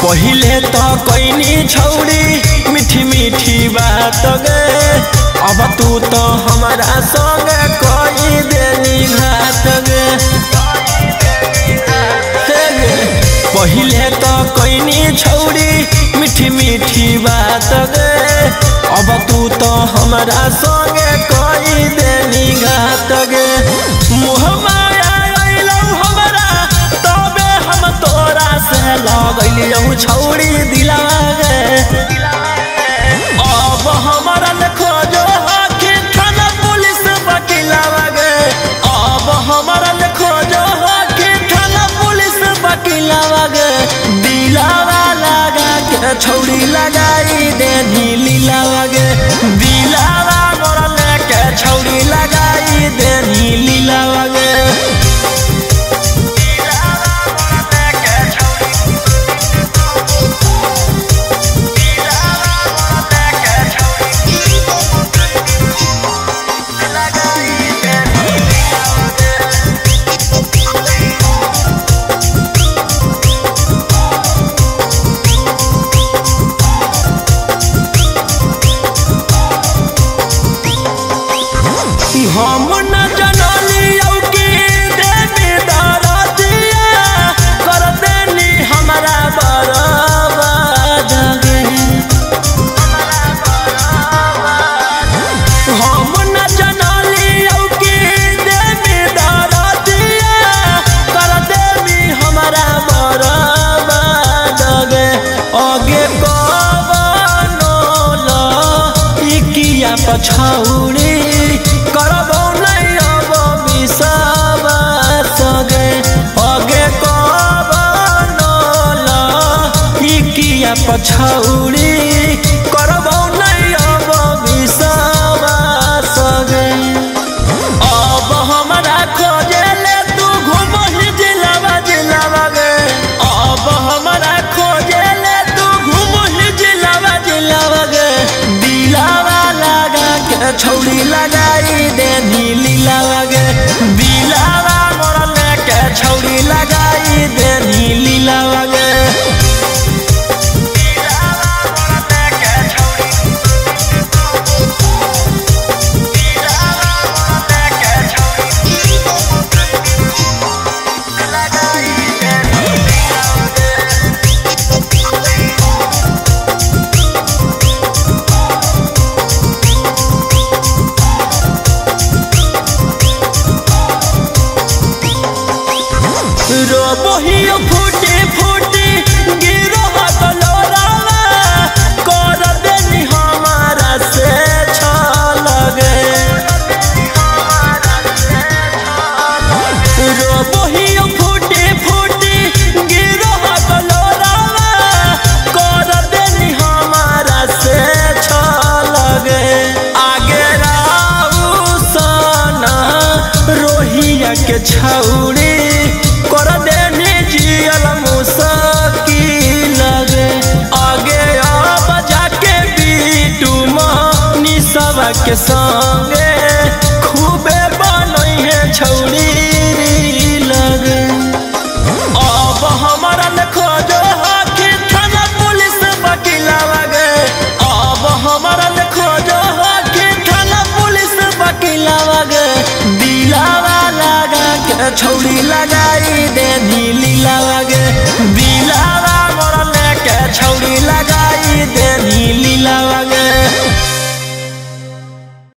पहिले तो कोइनी छौड़ी मीठी मीठी बात गे, अब तू तो हमारा संग कोई देनी घात गे। पहिले तो कोइनी छौड़ी मीठी मीठी बात गे, अब तू तो हमारा संग कोई देनी घात गे। मुँह माया अइलौ हमरा तबे हम तोरा से लगैलियौ छौड़ी दिलवा गे। अब हमारा खोजो हाथी थाना पुलिस वकीलवा गे, अब हमारा खोजो हाथी थाना पुलिस वकीलवा गे। दिलवा लगा के छौड़ी लगाई देनी लीलावा गे, दिलवा मोरा लेके छौड़ी लगाई देनी लीलावा गे। हम न जनलियौ कि देवी दरदिया कर देनी हमारा बर्बाद गे। हम न जनलियौ कि देवी दरदिया कर देनी हमारा बर्बाद गे। आगे कवनो लइकिया पछौड़ी करबो नहीं अब विश्वास गे। आगे कवनो लइकिया पछौड़ी करबो नहीं अब विश्वास गे। अब हमरा खोजेले तू घुमही जिलावा जिलावा गे, अब हमरा खोजेले तू घुमही जिलावा जिलावा गे। दिलावा लगा के छौड़ी लगाई देनी लीलावा गे, दिलावा मोरा लेके छौड़ी लगाई देनी लीलावा गे। रोबोहियो फूटी फूटी गिरो बलोरावा कर देनी हमारा से छल गे। रोबोहियो फूटी फूटी गिरो बलोरावा कर देनी हमारा से छल गे। आगे राऊ सना रोहिया के छौड़ी कर देनी जियल मुश्किल गे। आगे अब जाके बीटू मनी सब के संग